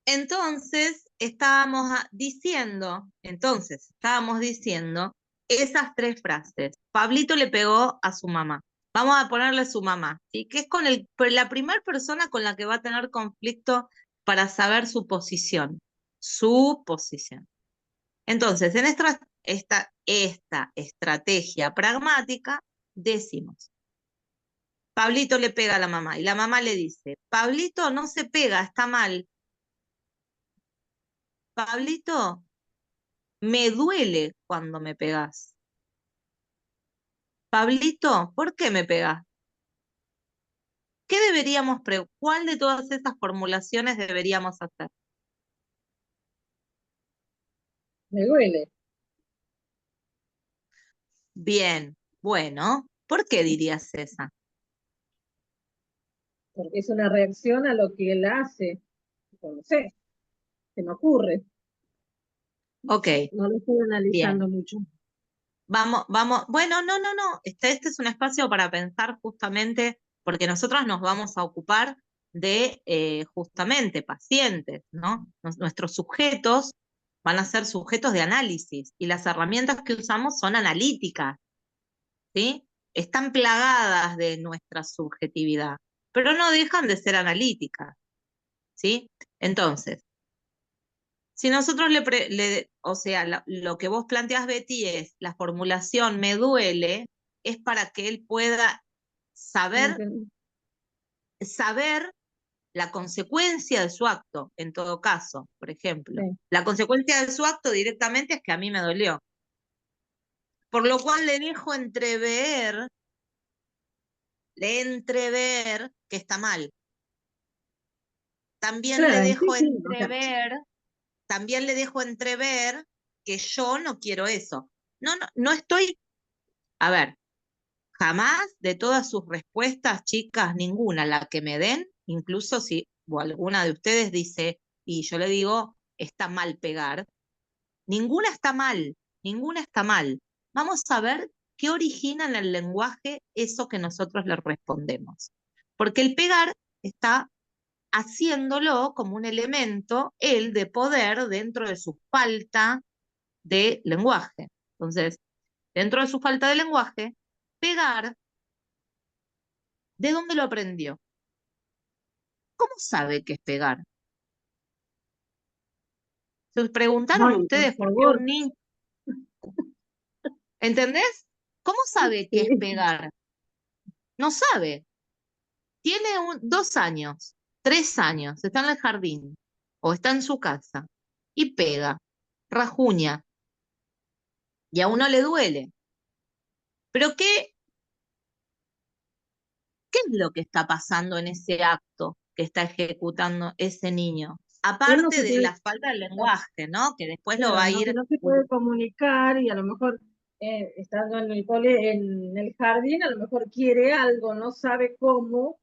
Entonces estábamos diciendo esas tres frases. Pablito le pegó a su mamá. Vamos a ponerle su mamá, ¿sí? Que es la primera persona con la que va a tener conflicto para saber su posición. Su posición. Entonces, en esta estrategia pragmática, decimos, Pablito le pega a la mamá y la mamá le dice, Pablito no se pega, está mal. Pablito, me duele cuando me pegas. Pablito, ¿por qué me pegas? ¿Cuál de todas esas formulaciones deberíamos hacer? Me duele, Bien, bueno, ¿por qué dirías esa? porque es una reacción a lo que él hace. No sé, se me ocurre. Ok, No lo estoy bien. analizando mucho. Vamos. Bueno, no. Este es un espacio para pensar justamente, porque nosotros nos vamos a ocupar de justamente pacientes, ¿no? Nuestros sujetos van a ser sujetos de análisis y las herramientas que usamos son analíticas, ¿sí? Están plagadas de nuestra subjetividad, pero no dejan de ser analíticas, ¿sí? Entonces, si nosotros o sea, lo que vos planteas, Betty, es la formulación me duele, es para que él pueda saber, saber la consecuencia de su acto, en todo caso, por ejemplo. Sí. La consecuencia de su acto directamente es que a mí me dolió. Por lo cual le entrever que está mal. También le Claro, en sí, dejo sí, o sea, entrever, también le dejo entrever que yo no quiero eso. No estoy, a ver, jamás de todas sus respuestas, chicas, ninguna, la que me den, incluso si o alguna de ustedes dice, y yo le digo, está mal pegar, ninguna está mal, ninguna está mal. Vamos a ver qué origina en el lenguaje eso que nosotros le respondemos. Porque el pegar está haciéndolo como un elemento, él, de poder dentro de su falta de lenguaje. Entonces, dentro de su falta de lenguaje, pegar, ¿de dónde lo aprendió? ¿Cómo sabe qué es pegar? ¿Se preguntaron ay, por ustedes por qué favor. un niño, ¿entendés? ¿Cómo sabe qué es Sí. pegar? No sabe. Tiene 2 años, 3 años, está en el jardín o está en su casa y pega, rajuña, y a uno le duele. Pero ¿qué es lo que está pasando en ese acto que está ejecutando ese niño? Él no Aparte se de puede, la falta de lenguaje, ¿no? Que después lo va claro, a no, que ir. no se puede comunicar y a lo mejor estando en el en el jardín, a lo mejor quiere algo, no sabe cómo,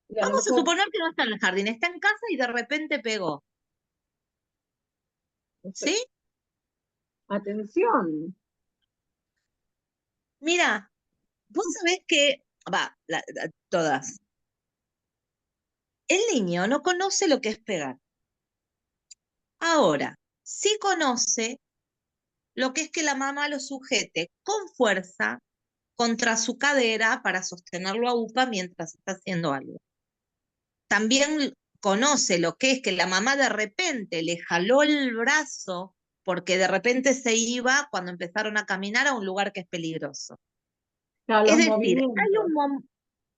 y a lo Vamos a mejor, suponer que no está en el jardín, está en casa y de repente pegó. no sé, ¿Sí? atención. Mira, vos sabés que, todas, el niño no conoce lo que es pegar. Ahora, sí conoce lo que es que la mamá lo sujete con fuerza contra su cadera para sostenerlo a UPA mientras está haciendo algo. También conoce lo que es que la mamá de repente le jaló el brazo porque de repente se iba cuando empezaron a caminar a un lugar que es peligroso. Claro, Es los decir, movimientos.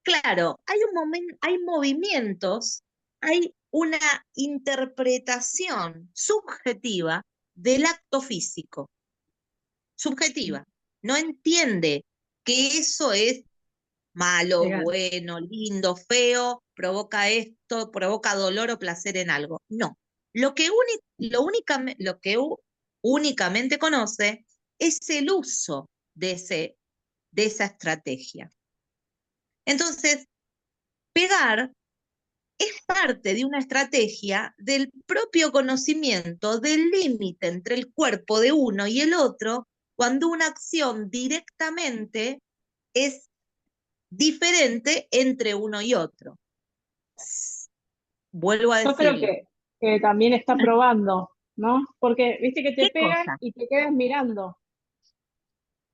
claro, hay movimientos, hay una interpretación subjetiva del acto físico, subjetiva. No entiende que eso es malo, Pegar. bueno, lindo, feo, provoca esto, provoca dolor o placer en algo. No. Lo que únicamente conoce es el uso de esa estrategia. Entonces, pegar es parte de una estrategia del propio conocimiento del límite entre el cuerpo de uno y el otro cuando una acción directamente es diferente entre uno y otro. Vuelvo a Yo creo decirlo. que también está probando, ¿no? Porque viste que te ¿Qué pegan cosa? y te quedas mirando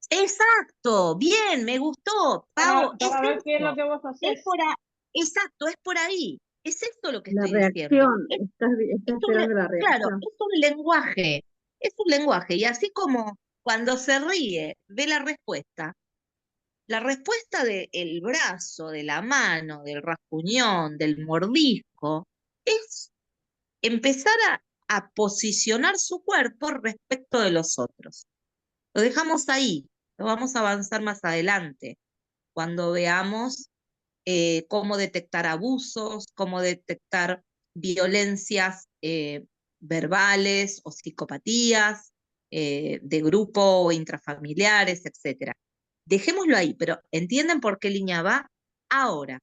Exacto, bien, me gustó, Pau, es para ver qué es lo eso, que vos es haces. por exacto, es por ahí, es esto lo que La estoy diciendo. reacción, estás Un esperando la claro, reacción. es un lenguaje, y así como cuando se ríe ve la respuesta del brazo, de la mano, del rasguñón, del mordisco, es empezar a posicionar su cuerpo respecto de los otros. Lo dejamos ahí, lo vamos a avanzar más adelante, cuando veamos cómo detectar abusos, cómo detectar violencias verbales o psicopatías de grupo o intrafamiliares, etcétera. Dejémoslo ahí, pero ¿entienden por qué línea va? Ahora,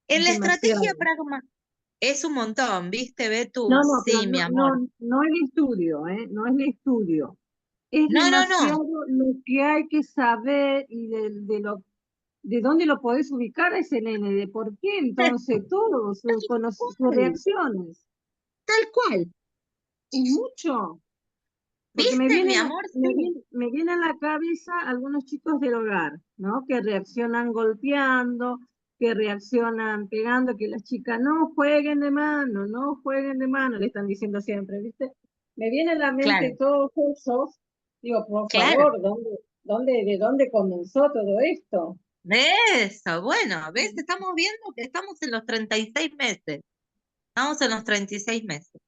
en Es la estrategia demasiado. pragma es un montón, ¿viste, No, Betu? no, pero Sí, mi amor. no el estudio, ¿eh? No es el estudio. Es No, no, no. demasiado lo que hay que saber y de dónde lo podés ubicar a ese nene, de por qué entonces todos sus Tal reacciones. tal cual. Es mucho. Porque ¿Viste, mi amor? Sí. me viene a la cabeza algunos chicos del hogar, ¿no? Que reaccionan golpeando, que reaccionan pegando, que las chicas no jueguen de mano, no jueguen de mano, le están diciendo siempre, ¿viste? Me viene a la mente Claro, todos esos, digo, por claro. favor, de dónde comenzó todo esto? Eso, bueno, ¿ves? Estamos viendo que estamos en los 36 meses. Estamos en los 36 meses.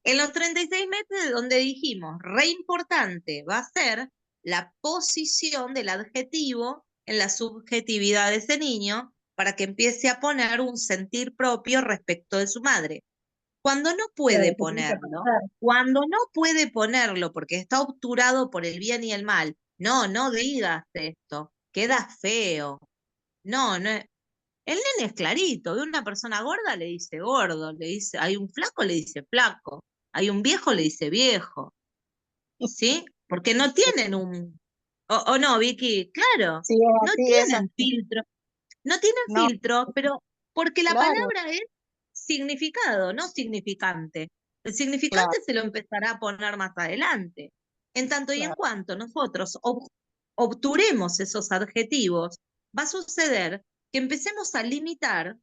En los 36 meses donde dijimos, re importante va a ser la posición del adjetivo en la subjetividad de ese niño para que empiece a poner un sentir propio respecto de su madre. Cuando no Claro, puede que tiene que ponerlo, aparecer. cuando no puede ponerlo porque está obturado por el bien y el mal, no, no digas esto, queda feo. No, no. El nene es clarito, ve una persona gorda, le dice gordo, le dice, hay un flaco, le dice flaco, hay un viejo, le dice viejo, ¿sí? Porque no tienen o no, Vicky, claro, Sí, es no así, es tienen así. filtro, no tienen No, filtro, pero porque la claro, palabra es significado, no significante. El claro, significante se lo empezará a poner más adelante. En tanto y en claro. cuanto nosotros obturemos esos adjetivos, va a suceder que empecemos a limitar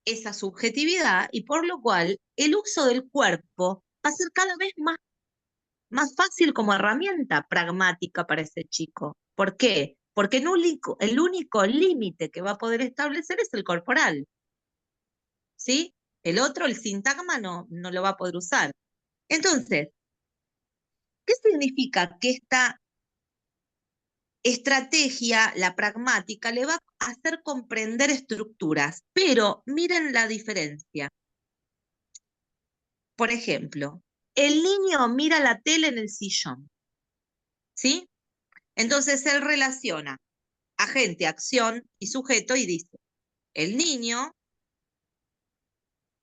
esa subjetividad y por lo cual el uso del cuerpo va a ser cada vez más fácil como herramienta pragmática para ese chico. ¿Por qué? Porque el único límite que va a poder establecer es el corporal, ¿sí? El otro, el sintagma, no lo va a poder usar. Entonces, ¿qué significa que esta estrategia, la pragmática, le va a hacer comprender estructuras? Pero miren la diferencia. Por ejemplo, el niño mira la tele en el sillón, ¿sí? Entonces él relaciona agente, acción y sujeto y dice, el niño,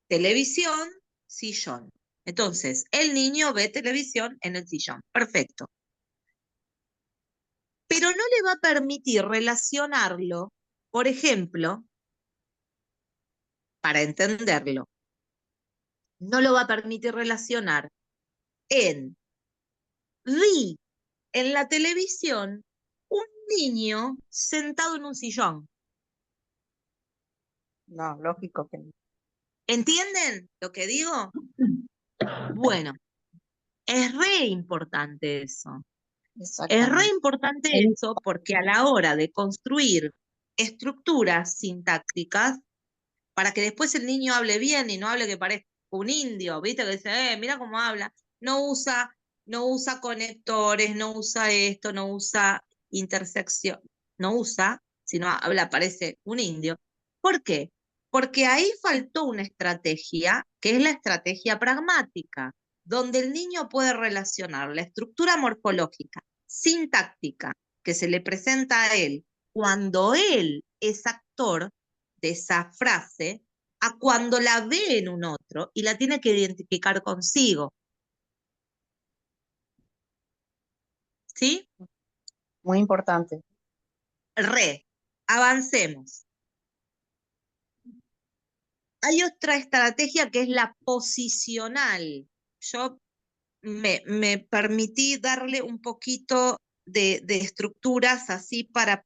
televisión, sillón. Entonces, el niño ve televisión en el sillón. Perfecto. Pero no le va a permitir relacionarlo, por ejemplo, para entenderlo, no lo va a permitir relacionar en vi en la televisión un niño sentado en un sillón. No, lógico que no. ¿Entienden lo que digo? Bueno, es re importante eso. Es re Exactamente. importante eso porque a la hora de construir estructuras sintácticas, para que después el niño hable bien y no hable que parezca un indio, ¿viste? Que dice, mira cómo habla. No usa conectores, no usa esto, no usa intersección, no usa, sino habla, parece un indio. ¿Por qué? Porque ahí faltó una estrategia, que es la estrategia pragmática, donde el niño puede relacionar la estructura morfológica, sintáctica, que se le presenta a él cuando él es actor de esa frase, a cuando la ve en un otro y la tiene que identificar consigo. ¿Sí? Muy importante. Avancemos. Hay otra estrategia que es la posicional. Yo me permití darle un poquito de estructuras así para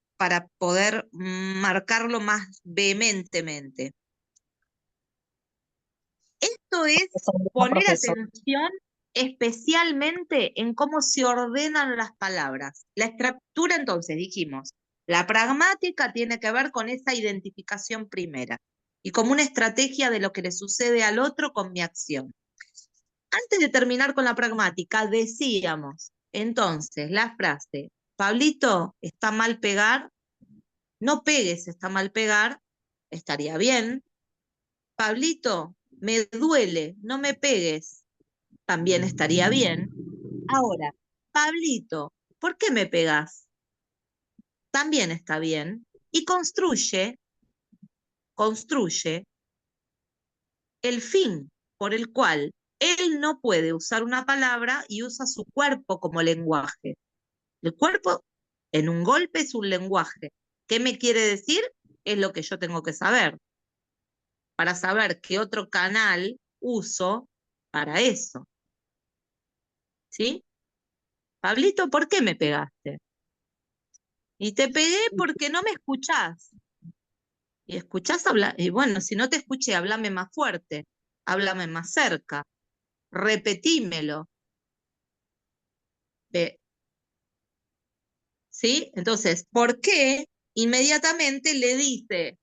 poder marcarlo más vehementemente. Esto es poner Profesor. atención especialmente en cómo se ordenan las palabras. La estructura, entonces, dijimos, la pragmática tiene que ver con esa identificación primera y como una estrategia de lo que le sucede al otro con mi acción. Antes de terminar con la pragmática, decíamos, entonces, la frase, Pablito, está mal pegar, no pegues, está mal pegar, estaría bien. Pablito, me duele, no me pegues, también estaría bien. Ahora, Pablito, ¿por qué me pegas? También está bien. Y construye el fin por el cual él no puede usar una palabra y usa su cuerpo como lenguaje. El cuerpo en un golpe es un lenguaje. ¿Qué me quiere decir? Es lo que yo tengo que saber, para saber qué otro canal uso para eso. ¿Sí? Pablito, ¿por qué me pegaste? Y te pegué porque no me escuchás. Y escuchás hablar, y bueno, si no te escuché, háblame más fuerte, háblame más cerca, repetímelo. ¿Sí? Entonces, ¿por qué inmediatamente le dice,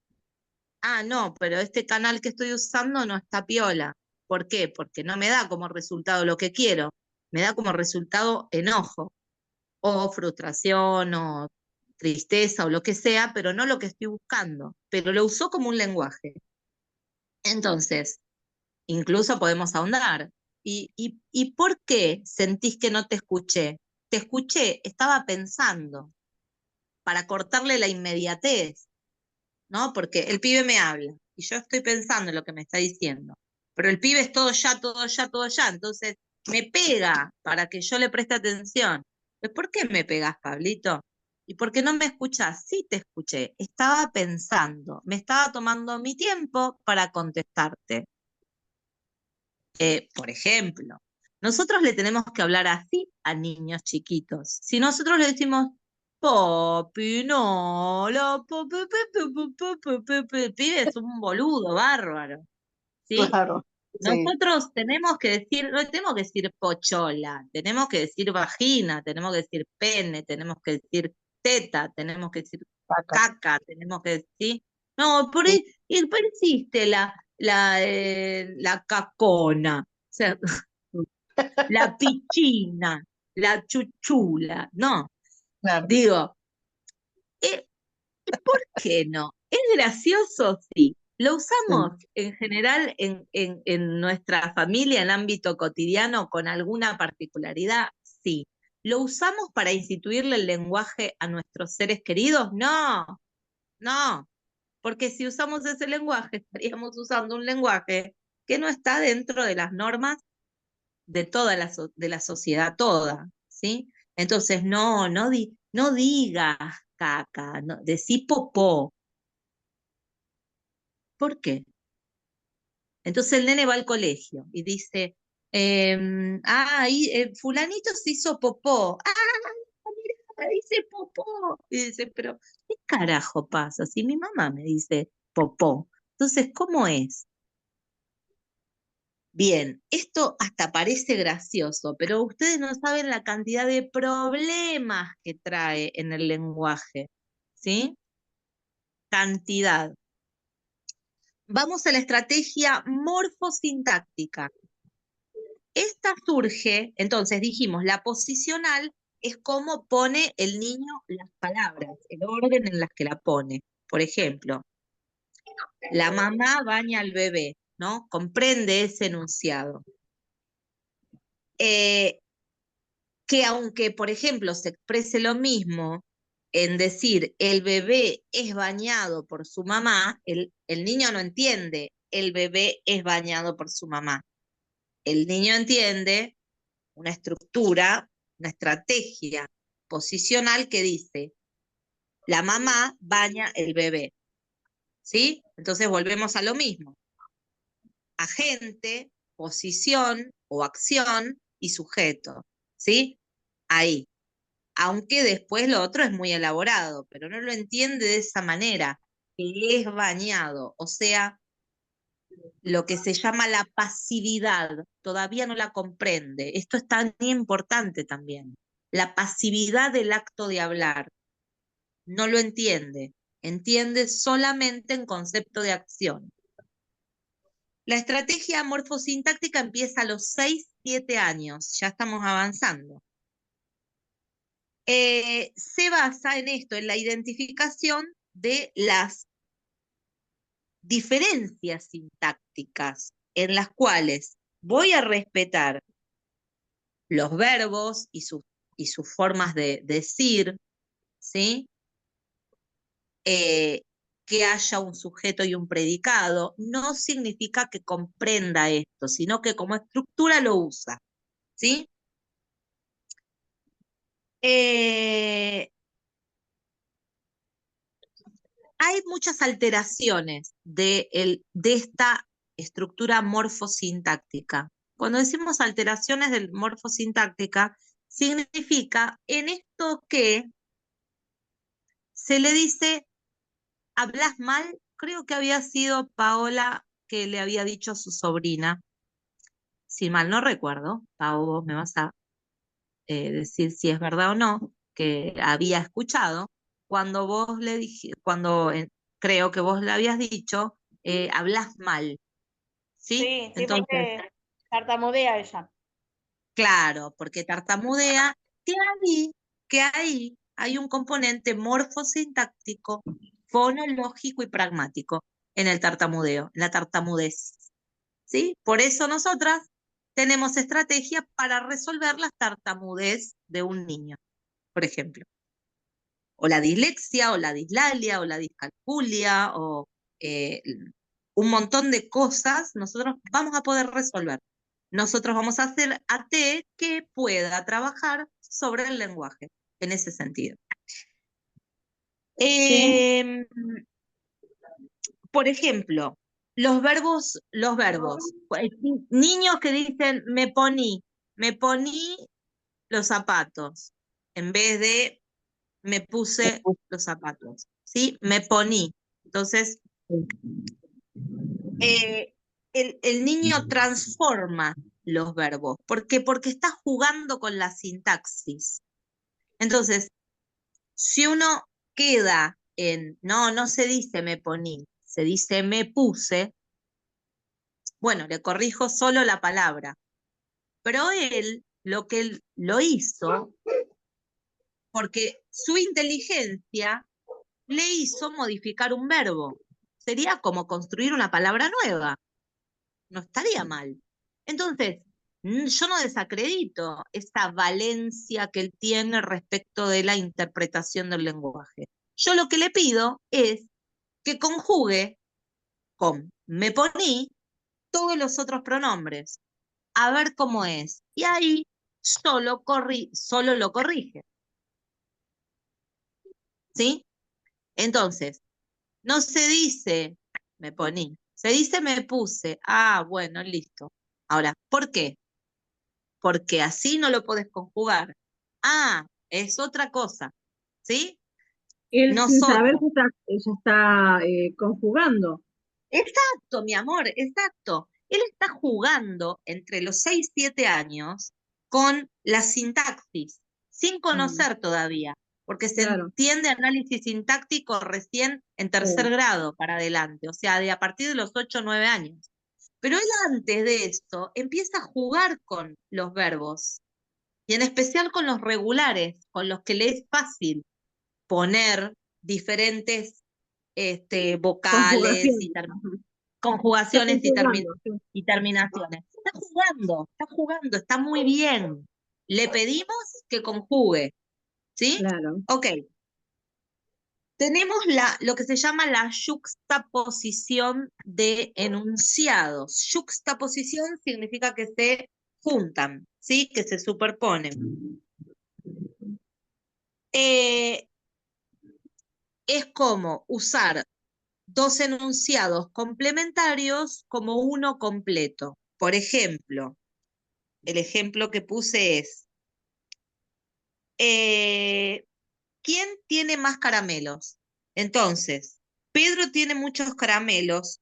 ah, no, pero este canal que estoy usando no está piola? ¿Por qué? Porque no me da como resultado lo que quiero, me da como resultado enojo, o frustración, o tristeza, o lo que sea, pero no lo que estoy buscando, pero lo usó como un lenguaje. Entonces, incluso podemos ahondar. ¿Y por qué sentís que no te escuché? Te escuché, estaba pensando, para cortarle la inmediatez, ¿no? Porque el pibe me habla y yo estoy pensando en lo que me está diciendo, pero el pibe es todo ya, todo ya, todo ya, entonces me pega para que yo le preste atención. Pues, ¿por qué me pegás, Pablito? ¿Y por qué no me escuchás? Sí te escuché, estaba pensando, me estaba tomando mi tiempo para contestarte. Por ejemplo, nosotros le tenemos que hablar así a niños chiquitos. Si nosotros le decimos, papi, no, el pibe es un boludo bárbaro, ¿sí? Claro, sí, Nosotros tenemos que decir, no tenemos que decir pochola, tenemos que decir vagina, tenemos que decir pene, tenemos que decir teta, tenemos que decir vaca. caca, tenemos que decir, no, por Sí, ahí, y por ahí existe la cacona, o sea, la pichina, la chuchula, no, claro, digo, eh, ¿por qué no? ¿Es gracioso? Sí. ¿Lo sí. usamos en general en nuestra familia, en ámbito cotidiano, con alguna particularidad? Sí. ¿Lo usamos para instituirle el lenguaje a nuestros seres queridos? No, no, porque si usamos ese lenguaje, estaríamos usando un lenguaje que no está dentro de las normas de toda de la sociedad toda, ¿sí? Entonces, no digas caca, no, decí popó. ¿Por qué? Entonces el nene va al colegio y dice, ahí fulanito se hizo popó. Mira, dice popó. Y dice, pero ¿qué carajo pasa si mi mamá me dice popó? Entonces, ¿cómo es? Bien, esto hasta parece gracioso, pero ustedes no saben la cantidad de problemas que trae en el lenguaje, ¿sí? Cantidad. Vamos a la estrategia morfosintáctica. Esta surge, entonces dijimos, la posicional es cómo pone el niño las palabras, el orden en las que la pone. Por ejemplo, la mamá baña al bebé, ¿no? Comprende ese enunciado. Eh, que aunque, por ejemplo, se exprese lo mismo en decir el bebé es bañado por su mamá, el niño no entiende el bebé es bañado por su mamá. El niño entiende una estructura, una estrategia posicional que dice, la mamá baña el bebé, ¿sí? Entonces volvemos a lo mismo. agente, posición o acción y sujeto, ¿sí? Ahí. Aunque después lo otro es muy elaborado, pero no lo entiende de esa manera, que es bañado, o sea, lo que se llama la pasividad, todavía no la comprende. Esto es tan importante también. La pasividad del acto de hablar, no lo entiende, entiende solamente en concepto de acción. La estrategia morfosintáctica empieza a los 6, 7 años, ya estamos avanzando. Se basa en esto, en la identificación de las diferencias sintácticas en las cuales voy a respetar los verbos y sus formas de decir, ¿sí? Que haya un sujeto y un predicado, no significa que comprenda esto, sino que como estructura lo usa, ¿sí? Hay muchas alteraciones de esta estructura morfosintáctica. Cuando decimos alteraciones de morfosintáctica, significa en esto que se le dice, hablas mal, creo que había sido Paola que le había dicho a su sobrina, si mal no recuerdo, Pao, vos me vas a decir si es verdad o no, que había escuchado, cuando vos le dije, creo que vos le habías dicho, hablas mal, ¿sí? Sí, sí, Entonces, porque tartamudea ella. claro, porque tartamudea, que ahí hay un componente morfosintáctico, fonológico y pragmático en el tartamudeo, en la tartamudez, ¿sí? Por eso nosotras tenemos estrategias para resolver la tartamudez de un niño, por ejemplo. O la dislexia, o la dislalia, o la discalculia, o eh, un montón de cosas, nosotros vamos a poder resolver. Nosotros vamos a hacer AT que pueda trabajar sobre el lenguaje, en ese sentido. Sí. Por ejemplo, los verbos, niños que dicen me poní los zapatos, en vez de me puse los zapatos, ¿sí? Me poní. Entonces, el niño transforma los verbos. ¿Por qué? Porque está jugando con la sintaxis. Entonces, si uno queda en, no se dice me poní, se dice me puse, bueno, le corrijo solo la palabra. Pero él lo hizo porque su inteligencia le hizo modificar un verbo. Sería como construir una palabra nueva. No estaría mal. Entonces, yo no desacredito esta valencia que él tiene respecto de la interpretación del lenguaje. Yo lo que le pido es que conjugue con me poní todos los otros pronombres. A ver cómo es. Y ahí solo lo corrige. ¿Sí? Entonces, no se dice me poní, se dice me puse. Ah, bueno, listo. Ahora, ¿por qué? Porque así no lo podés conjugar. Ah, es otra cosa. ¿Sí? Él sin saber Nosotros. que está conjugando. Exacto, mi amor, exacto. Él está jugando entre los 6 y 7 años con la sintaxis, sin conocer todavía, porque se Claro. entiende análisis sintáctico recién en tercer grado para adelante, o sea, a partir de los 8 o 9 años. Pero él antes de esto empieza a jugar con los verbos, y en especial con los regulares, con los que le es fácil poner diferentes vocales y Conjugación. Ajá. Está conjugaciones conjugando. Sí. y terminaciones. Está jugando, está muy bien. Le pedimos que conjugue, ¿sí? Claro. Ok. Tenemos lo que se llama la yuxtaposición de enunciados. Yuxtaposición significa que se juntan, ¿sí? Que se superponen. Es como usar dos enunciados complementarios como uno completo. Por ejemplo, el ejemplo que puse es, ¿quién tiene más caramelos? Entonces, Pedro tiene muchos caramelos,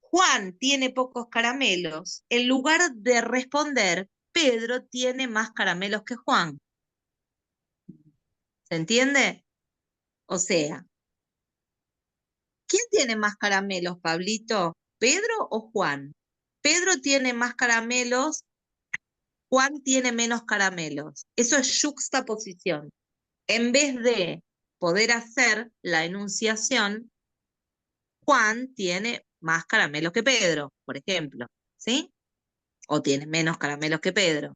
Juan tiene pocos caramelos. En lugar de responder, Pedro tiene más caramelos que Juan. ¿Se entiende? O sea, ¿quién tiene más caramelos, Pablito? ¿Pedro o Juan? Pedro tiene más caramelos, Juan tiene menos caramelos. Eso es yuxtaposición. En vez de poder hacer la enunciación, Juan tiene más caramelos que Pedro, por ejemplo, ¿sí? O tiene menos caramelos que Pedro,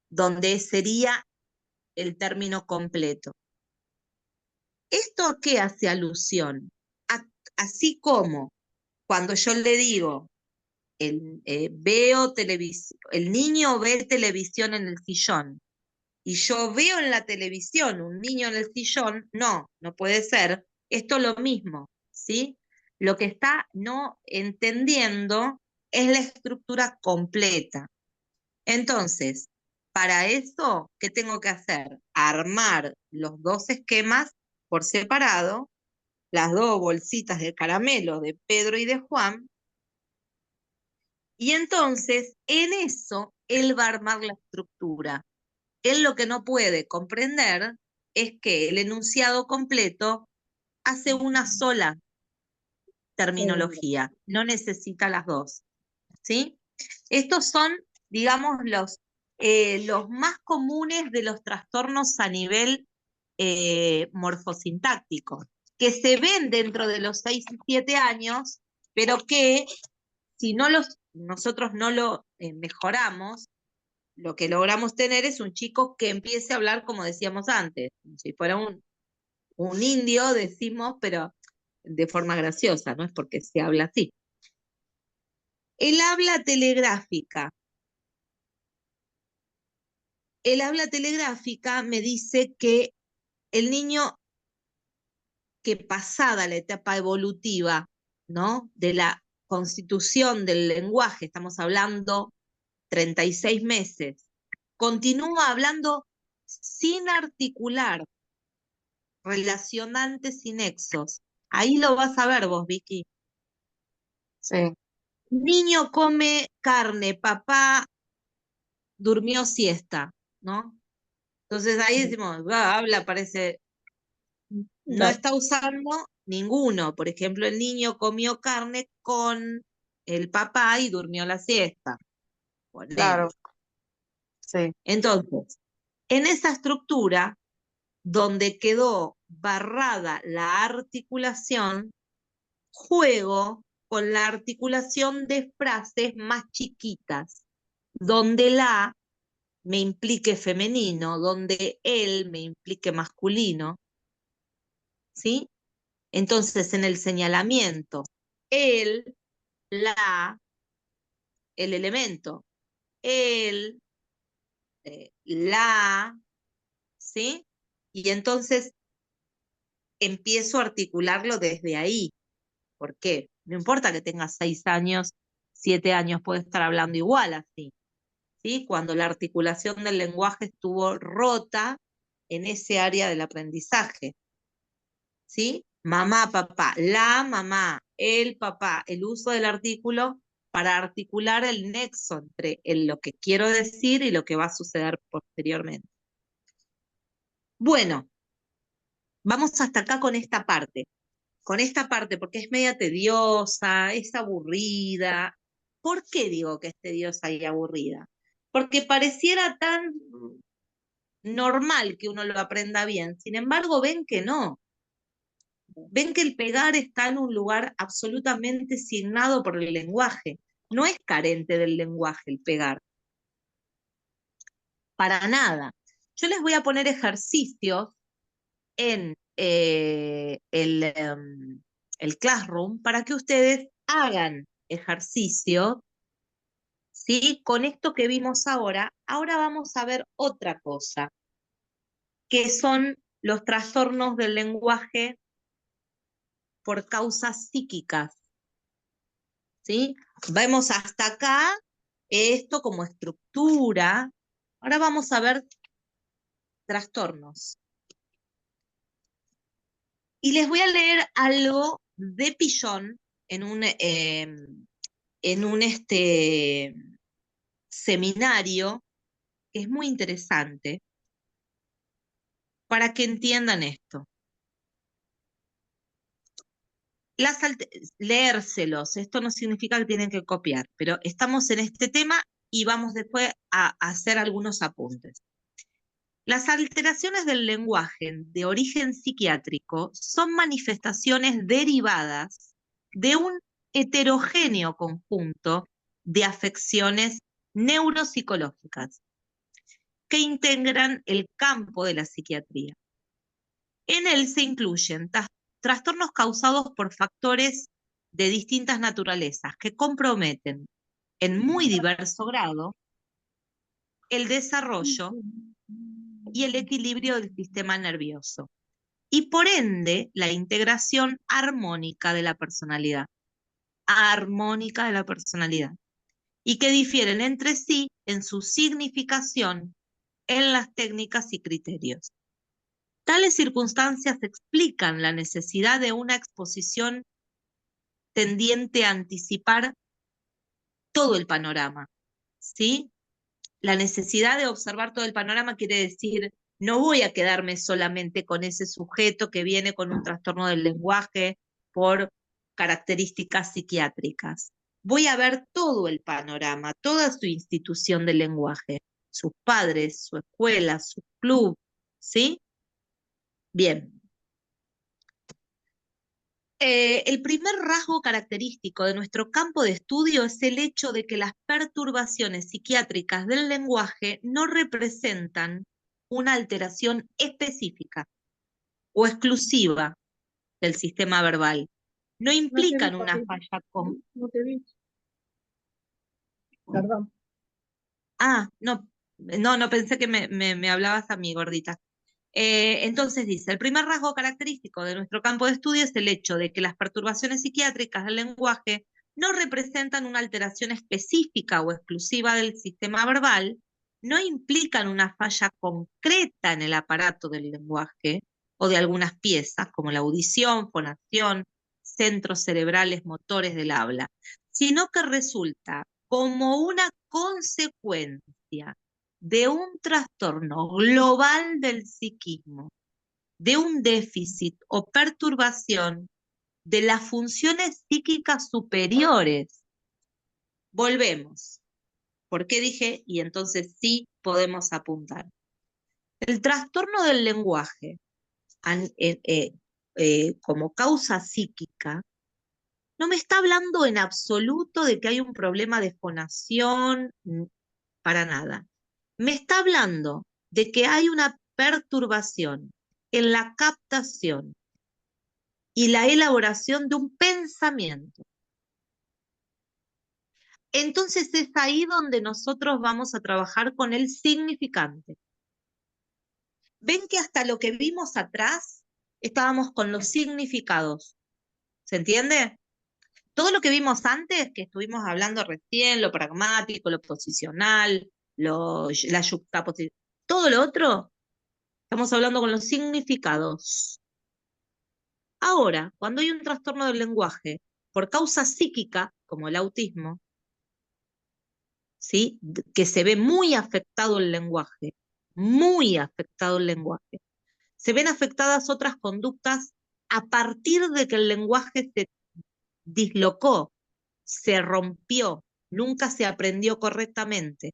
donde sería el término completo. ¿Esto a qué hace alusión? Así como cuando yo le digo, veo televisión, el niño ve televisión en el sillón, y yo veo en la televisión un niño en el sillón, no puede ser. Esto es lo mismo, ¿sí? Lo que está no entendiendo es la estructura completa. Entonces, para eso, ¿qué tengo que hacer? Armar los dos esquemas por separado, las dos bolsitas de caramelo de Pedro y de Juan, y entonces en eso él va a armar la estructura. Él lo que no puede comprender es que el enunciado completo hace una sola terminología, no necesita las dos, ¿sí? Estos son, digamos, los más comunes de los trastornos a nivel morfosintáctico, que se ven dentro de los 6 y 7 años, pero que si nosotros no lo mejoramos, lo que logramos tener es un chico que empiece a hablar como decíamos antes, como si fuera un indio, decimos, pero de forma graciosa, no es porque se habla así. El habla telegráfica. El habla telegráfica me dice que el niño que pasada la etapa evolutiva, ¿no? De la constitución del lenguaje, estamos hablando 36 meses, continúa hablando sin articular, relacionantes y nexos. Ahí lo vas a ver vos, Vicky. Sí, Niño come carne, papá durmió siesta, ¿no? Entonces ahí decimos, habla, parece, no claro, está usando ninguno. Por ejemplo, el niño comió carne con el papá y durmió la siesta. claro, Ponele. sí, Entonces, en esa estructura, donde quedó barrada la articulación, juego con la articulación de frases más chiquitas, donde la me implique femenino, donde él me implique masculino, ¿sí? Entonces, en el señalamiento, él, la, el elemento, él, la, ¿sí? Y entonces empiezo a articularlo desde ahí. ¿Por qué? No importa que tenga 6 años, 7 años, puede estar hablando igual así, ¿sí? Cuando la articulación del lenguaje estuvo rota en ese área del aprendizaje, ¿sí? Mamá, papá, la mamá, el papá, el uso del artículo para articular el nexo entre lo que quiero decir y lo que va a suceder posteriormente. Bueno, vamos hasta acá con esta parte. Con esta parte, porque es media tediosa, es aburrida. ¿Por qué digo que es tediosa y aburrida? Porque pareciera tan normal que uno lo aprenda bien. Sin embargo, ven que no. Ven que el pegar está en un lugar absolutamente signado por el lenguaje. No es carente del lenguaje el pegar. Para nada. Yo les voy a poner ejercicios en el Classroom para que ustedes hagan ejercicio, ¿sí? Con esto que vimos ahora. Ahora vamos a ver otra cosa, que son los trastornos del lenguaje por causas psíquicas. ¿Sí? Vemos hasta acá esto como estructura. Ahora vamos a ver trastornos. Y les voy a leer algo de Pillon en un seminario que es muy interesante para que entiendan esto. Leérselos, esto no significa que tienen que copiar, pero estamos en este tema y vamos después a hacer algunos apuntes. Las alteraciones del lenguaje de origen psiquiátrico son manifestaciones derivadas de un heterogéneo conjunto de afecciones neuropsicológicas que integran el campo de la psiquiatría. En él se incluyen trastornos causados por factores de distintas naturalezas que comprometen en muy diverso grado el desarrollo y el equilibrio del sistema nervioso, y por ende la integración armónica de la personalidad. Armónica de la personalidad. Y que difieren entre sí en su significación en las técnicas y criterios. Tales circunstancias explican la necesidad de una exposición tendiente a anticipar todo el panorama, ¿sí? La necesidad de observar todo el panorama quiere decir, no voy a quedarme solamente con ese sujeto que viene con un trastorno del lenguaje por características psiquiátricas. Voy a ver todo el panorama, toda su institución del lenguaje, sus padres, su escuela, su club, ¿sí? Bien. El primer rasgo característico de nuestro campo de estudio es el hecho de que las perturbaciones psiquiátricas del lenguaje no representan una alteración específica o exclusiva del sistema verbal. No No te vi, implican una papi. falla con... No te vi. Perdón. No, pensé que me hablabas a mí, gordita. Entonces dice, el primer rasgo característico de nuestro campo de estudio es el hecho de que las perturbaciones psiquiátricas del lenguaje no representan una alteración específica o exclusiva del sistema verbal, no implican una falla concreta en el aparato del lenguaje o de algunas piezas, como la audición, fonación, centros cerebrales motores del habla, sino que resulta como una consecuencia de un trastorno global del psiquismo, de un déficit o perturbación de las funciones psíquicas superiores. Volvemos. ¿Por qué dije? Y entonces sí podemos apuntar. El trastorno del lenguaje como causa psíquica no me está hablando en absoluto de que hay un problema de fonación, para nada. Me está hablando de que hay una perturbación en la captación y la elaboración de un pensamiento. Entonces es ahí donde nosotros vamos a trabajar con el significante. Ven que hasta lo que vimos atrás estábamos con los significados. ¿Se entiende? Todo lo que vimos antes, que estuvimos hablando recién, lo pragmático, lo posicional, la yuxtaposición, todo lo otro, estamos hablando con los significados. Ahora, cuando hay un trastorno del lenguaje por causa psíquica, como el autismo, ¿sí? Que se ve muy afectado el lenguaje, se ven afectadas otras conductas a partir de que el lenguaje se dislocó, se rompió, nunca se aprendió correctamente.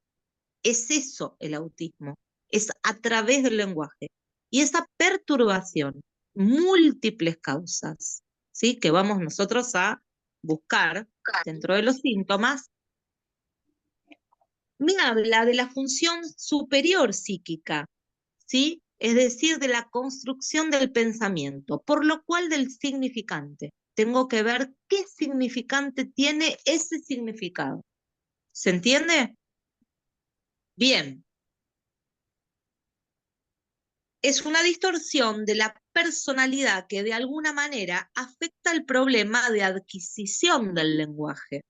Es eso el autismo, es a través del lenguaje. Y esa perturbación, múltiples causas, ¿sí? Que vamos nosotros a buscar dentro de los síntomas, me habla de la función superior psíquica, ¿sí? Es decir, de la construcción del pensamiento, por lo cual del significante. Tengo que ver qué significante tiene ese significado. ¿Se entiende? Bien. Es una distorsión de la personalidad que de alguna manera afecta el problema de adquisición del lenguaje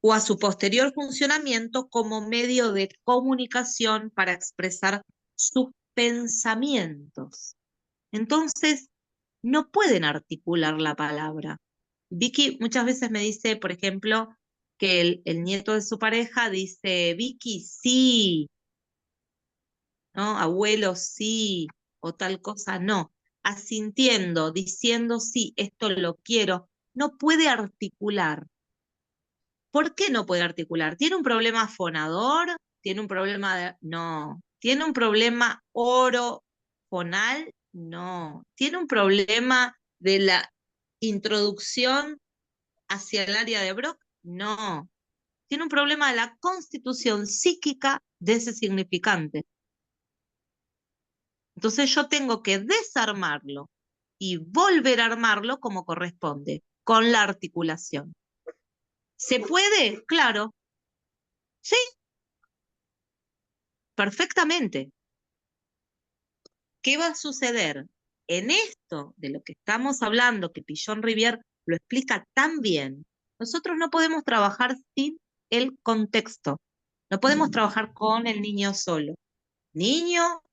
o a su posterior funcionamiento como medio de comunicación para expresar sus pensamientos. Entonces, no pueden articular la palabra. Vicky muchas veces me dice, por ejemplo, que el nieto de su pareja dice, Vicky, sí, ¿no? Abuelo, sí, o tal cosa, no. Asintiendo, diciendo, sí, esto lo quiero. No puede articular. ¿Por qué no puede articular? ¿Tiene un problema fonador? ¿Tiene un problema de...? No. ¿Tiene un problema orofonal? No. ¿Tiene un problema de la introducción hacia el área de Brock? No. Tiene un problema de la constitución psíquica de ese significante. Entonces yo tengo que desarmarlo y volver a armarlo como corresponde, con la articulación. ¿Se puede? Claro. Sí, perfectamente. ¿Qué va a suceder? En esto de lo que estamos hablando, que Pillon Rivière lo explica tan bien, nosotros no podemos trabajar sin el contexto. No podemos trabajar con el niño solo. Niño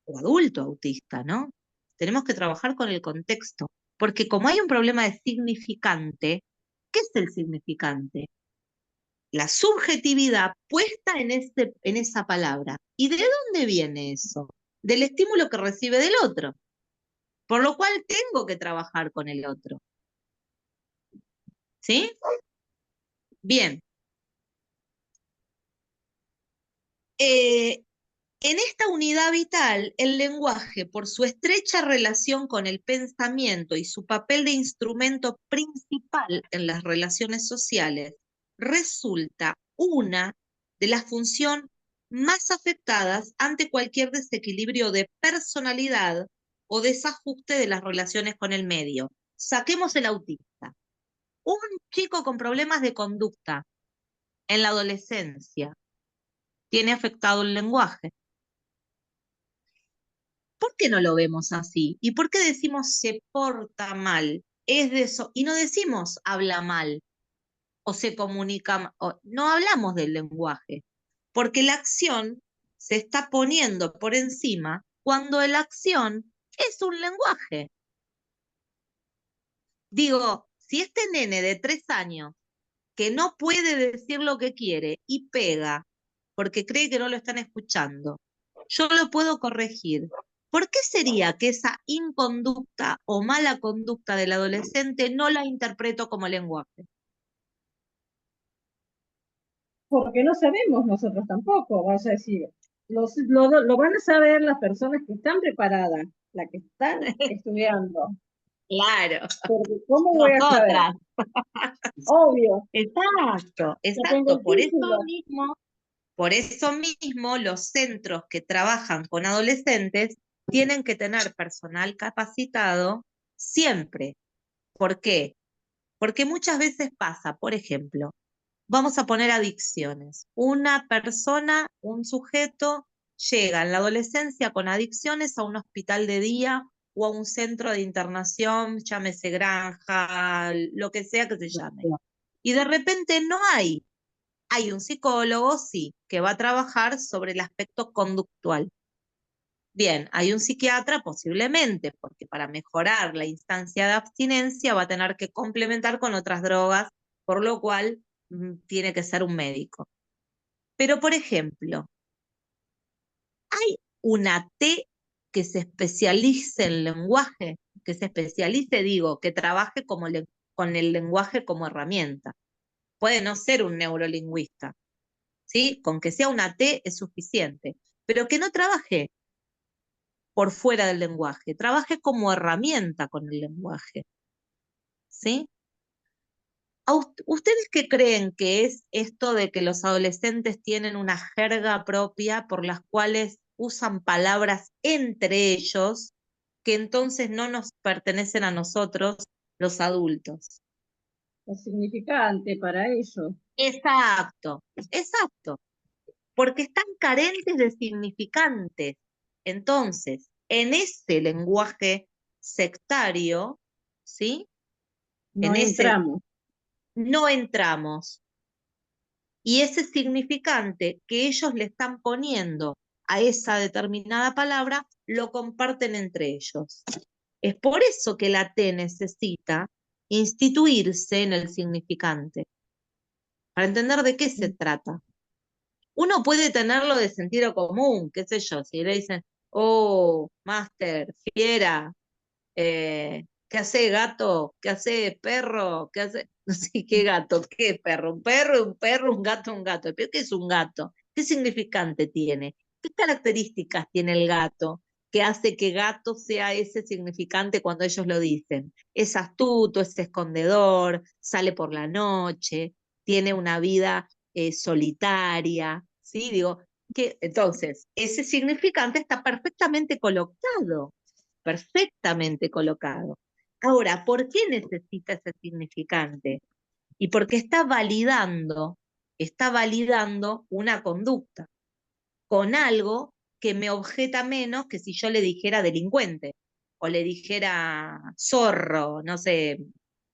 o adulto autista, ¿no? Tenemos que trabajar con el contexto, porque como hay un problema de significante, ¿qué es el significante? La subjetividad puesta en esa palabra. ¿Y de dónde viene eso? Del estímulo que recibe del otro. Por lo cual tengo que trabajar con el otro. ¿Sí? Bien. En esta unidad vital, el lenguaje, por su estrecha relación con el pensamiento y su papel de instrumento principal en las relaciones sociales, resulta una de las funciones más afectadas ante cualquier desequilibrio de personalidad o desajuste de las relaciones con el medio. Saquemos el autista. Un chico con problemas de conducta en la adolescencia tiene afectado el lenguaje. ¿Por qué no lo vemos así? ¿Y por qué decimos se porta mal? Es de eso. Y no decimos habla mal o se comunica mal. No hablamos del lenguaje, porque la acción se está poniendo por encima cuando la acción es un lenguaje. Digo, si este nene de 3 años que no puede decir lo que quiere y pega porque cree que no lo están escuchando, yo lo puedo corregir. ¿Por qué sería que esa inconducta o mala conducta del adolescente no la interpreto como lenguaje? Porque no sabemos nosotros tampoco, vas a decir. Lo van a saber las personas que están preparadas, las que están estudiando. Claro, Porque ¿cómo voy a saber? nosotras. Obvio. Exacto, Ya tengo exacto. el título. Por eso mismo, los centros que trabajan con adolescentes tienen que tener personal capacitado siempre. ¿Por qué? Porque muchas veces pasa, por ejemplo, vamos a poner adicciones. Una persona, un sujeto, llega en la adolescencia con adicciones a un hospital de día o a un centro de internación, llámese granja, lo que sea que se llame. Y de repente no hay. Hay un psicólogo, sí, que va a trabajar sobre el aspecto conductual. Bien, hay un psiquiatra posiblemente, porque para mejorar la instancia de abstinencia va a tener que complementar con otras drogas, por lo cual tiene que ser un médico. Pero, por ejemplo, ¿hay una T que se especialice en lenguaje? Que se especialice, digo, que trabaje con el lenguaje como herramienta. Puede no ser un neurolingüista, ¿sí? Con que sea una T es suficiente, pero que no trabaje por fuera del lenguaje, trabaje como herramienta con el lenguaje, ¿sí? ¿Ustedes qué creen que es esto de que los adolescentes tienen una jerga propia por las cuales usan palabras entre ellos que entonces no nos pertenecen a nosotros, los adultos? Es significante para ellos. Exacto, exacto, porque están carentes de significantes. Entonces, en ese lenguaje sectario, ¿sí? No En ese entramos. no entramos. Y ese significante que ellos le están poniendo a esa determinada palabra, lo comparten entre ellos. Es por eso que la T necesita instituirse en el significante, para entender de qué se trata. Uno puede tenerlo de sentido común, qué sé yo, si le dicen, oh, máster, fiera, ¿qué hace gato? ¿Qué hace perro? ¿Qué hace? No sé qué gato, qué perro, un perro, un perro, un gato, un gato. ¿Pero qué es un gato? ¿Qué significante tiene? ¿Qué características tiene el gato que hace que gato sea ese significante cuando ellos lo dicen? Es astuto, es escondedor, sale por la noche, tiene una vida solitaria, ¿sí? Digo, que entonces, ese significante está perfectamente colocado. Ahora, ¿por qué necesita ese significante? Y porque está validando una conducta con algo que me objeta menos que si yo le dijera delincuente o le dijera zorro, no sé,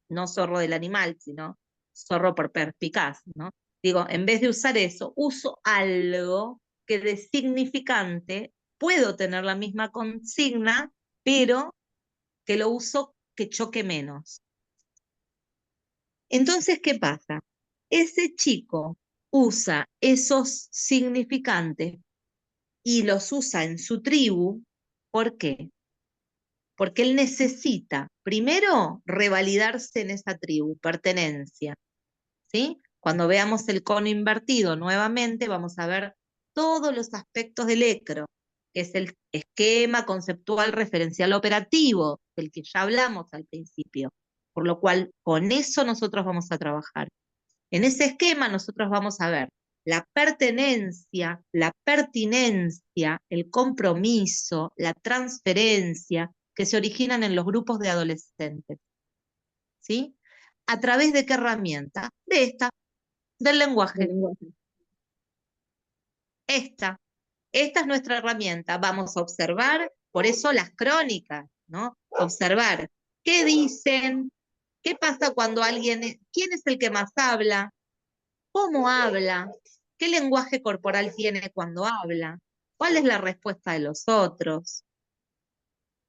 no zorro del animal, sino zorro por perspicaz, ¿no? Digo, en vez de usar eso, uso algo que de significante puedo tener la misma consigna, pero que lo uso que choque menos. Entonces, ¿qué pasa? Ese chico usa esos significantes y los usa en su tribu. ¿Por qué? Porque él necesita, primero, revalidarse en esa tribu, pertenencia, ¿sí? Cuando veamos el cono invertido nuevamente, vamos a ver todos los aspectos del ECRO, que es el esquema conceptual referencial operativo, del que ya hablamos al principio, por lo cual con eso nosotros vamos a trabajar. En ese esquema nosotros vamos a ver la pertenencia, la pertinencia, el compromiso, la transferencia que se originan en los grupos de adolescentes, ¿sí? ¿A través de qué herramienta? De esta, del del lenguaje. lenguaje. Esta es nuestra herramienta. Vamos a observar, por eso las crónicas, ¿no? Observar qué dicen, qué pasa cuando quién es el que más habla, cómo habla, qué lenguaje corporal tiene cuando habla, cuál es la respuesta de los otros.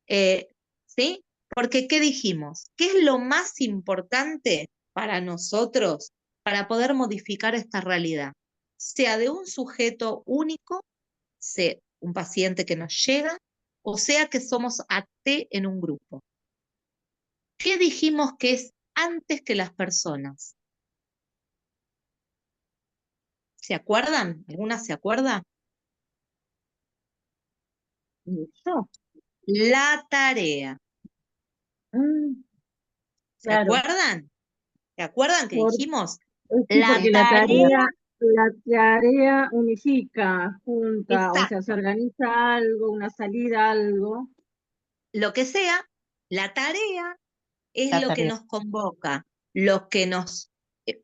¿Sí? Porque, ¿qué dijimos? ¿Qué es lo más importante para nosotros para poder modificar esta realidad? Sea de un sujeto único, sea un paciente que nos llega, o sea que somos AT en un grupo. ¿Qué dijimos que es antes que las personas? ¿Se acuerdan? ¿Alguna se acuerda? Eso. La tarea. ¿Se Claro, acuerdan? ¿Se acuerdan que por, dijimos? sí, La porque tarea, la tarea unifica, junta, o sea, se exacto, organiza algo, una salida, algo. lo que sea, la tarea es La lo que tarea. nos convoca, lo que nos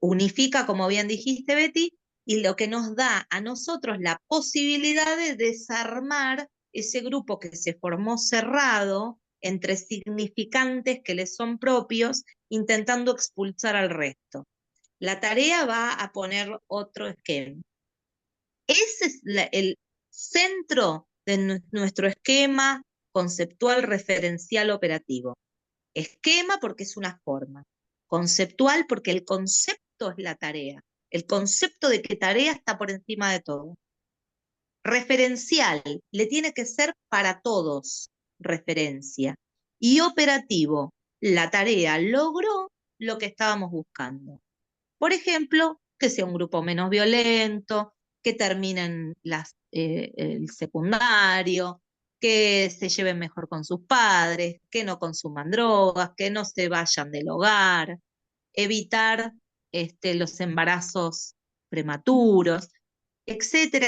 unifica, como bien dijiste, Betty, y lo que nos da a nosotros la posibilidad de desarmar ese grupo que se formó cerrado entre significantes que les son propios, intentando expulsar al resto. La tarea va a poner otro esquema. Ese es el centro de nuestro esquema conceptual referencial operativo. Esquema porque es una forma. Conceptual porque el concepto es la tarea. El concepto de que tarea está por encima de todo. Referencial, le tiene que ser para todos referencia. Y operativo, la tarea logró lo que estábamos buscando. Por ejemplo, que sea un grupo menos violento, que terminen el secundario, que se lleven mejor con sus padres, que no consuman drogas, que no se vayan del hogar, evitar los embarazos prematuros, etcétera,